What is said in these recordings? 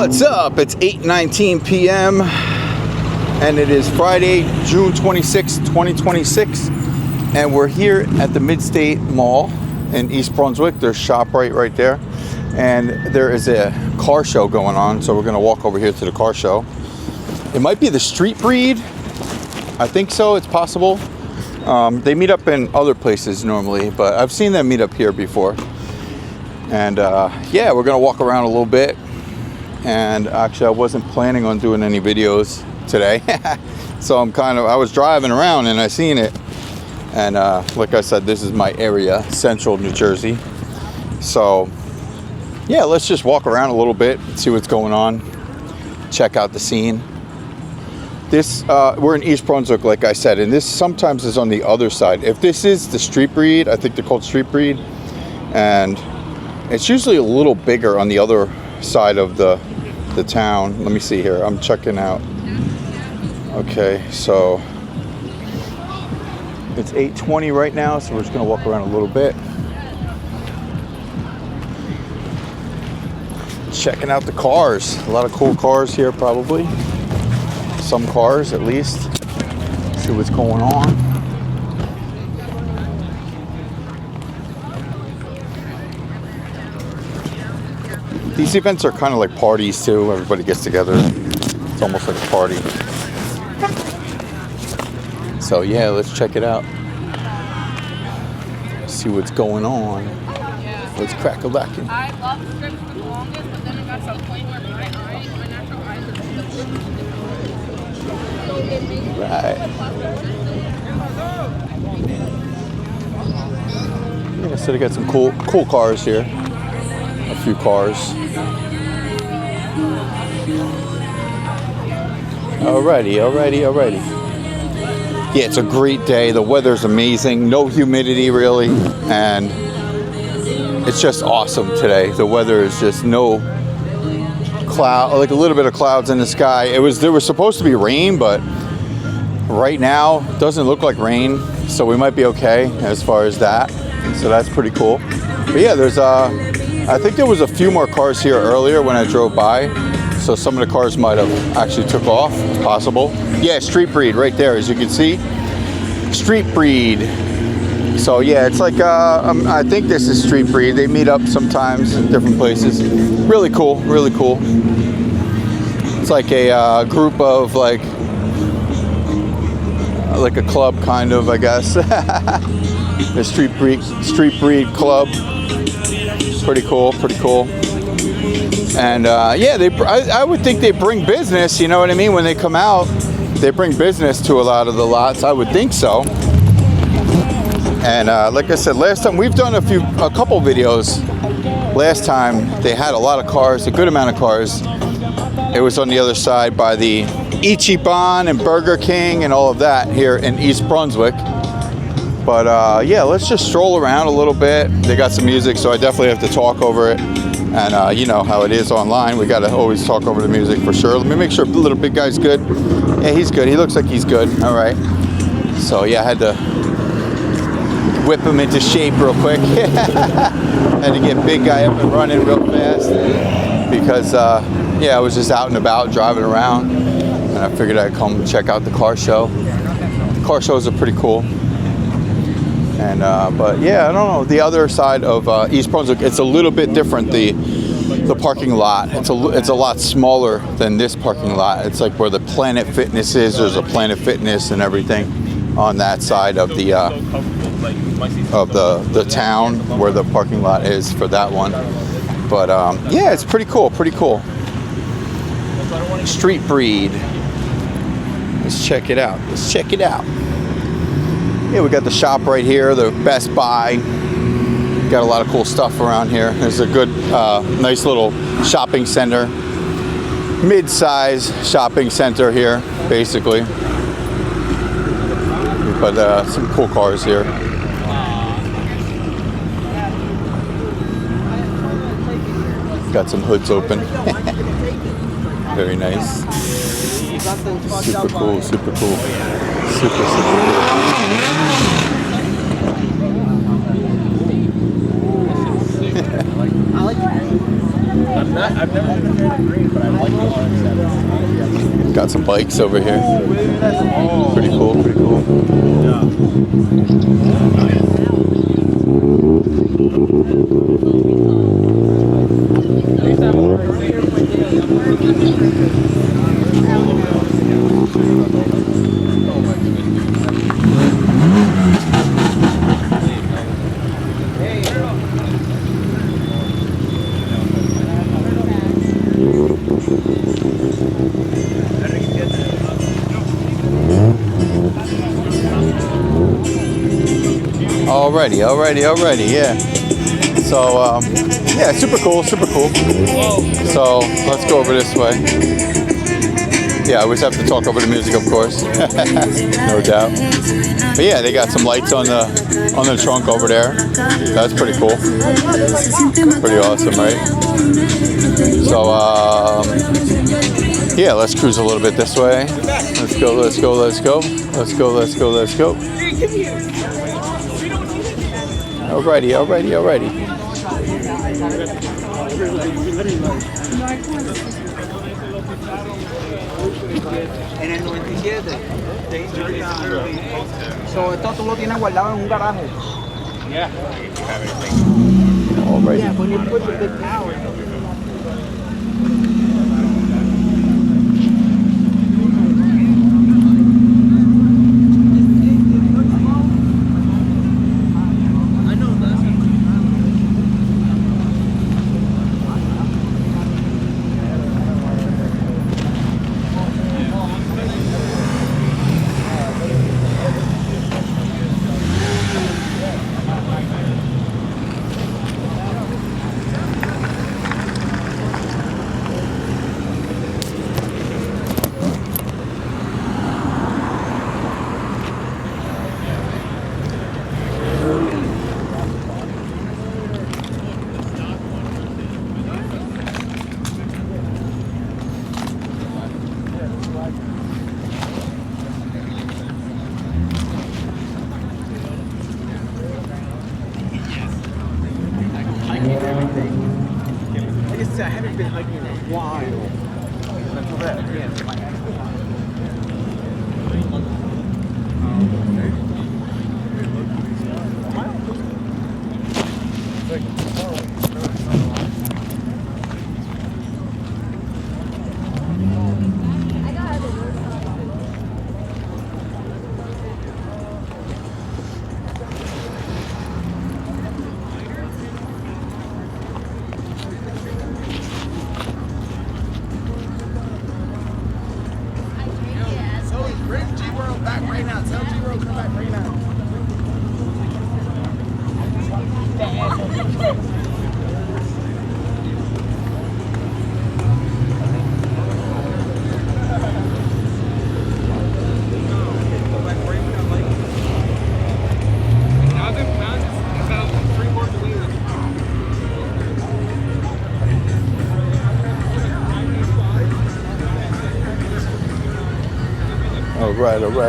What's up? It's 8:19 p.m. and it is Friday, June 26, 2026, and we're here at the Mid-State Mall in East Brunswick. There's ShopRite right there, and there is a car show going on, so we're going to walk over here to the car show. It might be the Street Breed. I think so. It's possible. They meet up in other places normally, but I've seen them meet up here before. And yeah, we're going to walk around a little bit. And actually, I wasn't planning on doing any videos today. So I was driving around and I seen it. And like I said, this is my area, central New Jersey. So yeah, let's just walk around a little bit, see what's going on, check out the scene. We're in East Brunswick, like I said, and this sometimes is on the other side. If this is the Street Breed, I think they're called Street Breed, and it's usually a little bigger on the other side of the town. Let me see here. I'm checking out. Okay, so it's 8:20 right now, so we're just gonna walk around a little bit, checking out the cars. A lot of cool cars here, probably. Some cars, at least. See what's going on. These events are kind of like parties too. Everybody gets together. It's almost like a party. So yeah, let's check it out. See what's going on. Let's crack a lacking. I love strips for the longest, but then it got some point where my natural eyes are Right. Yeah, so they got some cool cars here. A few cars. Alrighty. Yeah, it's a great day. The weather's amazing. No humidity really, and it's just awesome today. The weather is just no cloud, like a little bit of clouds in the sky. There was supposed to be rain, but right now it doesn't look like rain, so we might be okay as far as that. So that's pretty cool. But yeah, I think there was a few more cars here earlier when I drove by, so some of the cars might have actually took off. It's possible. Yeah, Street Breed right there, as you can see. Street Breed. So yeah, it's like I think this is Street Breed. They meet up sometimes in different places. Really cool, really cool. It's like a group of like a club kind of, I guess. The Street Breed Club. Pretty cool. And yeah, I would think they bring business. You know what I mean? When they come out, they bring business to a lot of the lots. I would think so. And like I said, last time we've done a couple videos. Last time they had a lot of cars, a good amount of cars. It was on the other side by the Ichiban and Burger King and all of that here in East Brunswick. But yeah, let's just stroll around a little bit. They got some music, so I definitely have to talk over it. And you know how it is online. We got to always talk over the music for sure. Let me make sure the little big guy's good. Yeah, he's good. He looks like he's good. All right. So yeah, I had to whip him into shape real quick. Had to get big guy up and running real fast because yeah, I was just out and about driving around, and I figured I'd come check out the car show. The car shows are pretty cool. And but yeah, I don't know, the other side of East Brunswick, it's a little bit different. The parking lot, it's a lot smaller than this parking lot. It's like where the Planet Fitness is. There's a Planet Fitness and everything on that side of the town where the parking lot is for that one. But yeah, it's pretty cool. Street Breed. Let's check it out. Yeah, we got the shop right here, the Best Buy. Got a lot of cool stuff around here. There's a good, nice little shopping center. Mid-size shopping center here, basically. But some cool cars here. Got some hoods open. Very nice. Super cool. Super cool. I've never been a fan of green, but I like the RX-7. Got some bikes over here. Pretty cool, pretty cool. Alrighty, yeah. So, yeah, super cool, super cool. So, let's go over this way. Yeah, I always have to talk over the music, of course. No doubt. But yeah, they got some lights on the trunk over there. That's pretty cool. Pretty awesome, right? So, yeah, let's cruise a little bit this way. Let's go, let's go, let's go. Let's go, let's go, let's go. Alrighty. En el 97. So, esto tú lo tienes guardado en un garaje. Alrighty. Yeah, when you put the big tower. I haven't been hiking in a while. Until that, again.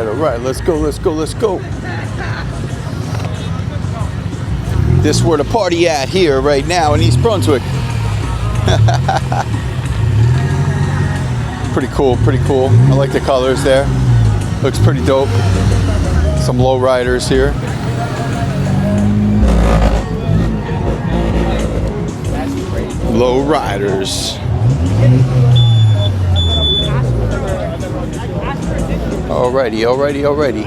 All right. Let's go. This is where the party at here right now in East Brunswick. Pretty cool. I like the colors there. Looks pretty dope. Some low riders here. Low riders. Alrighty.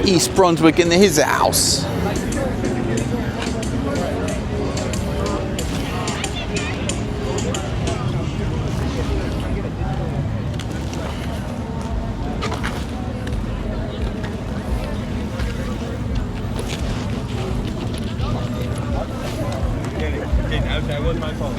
East Brunswick in his house. That was my fault.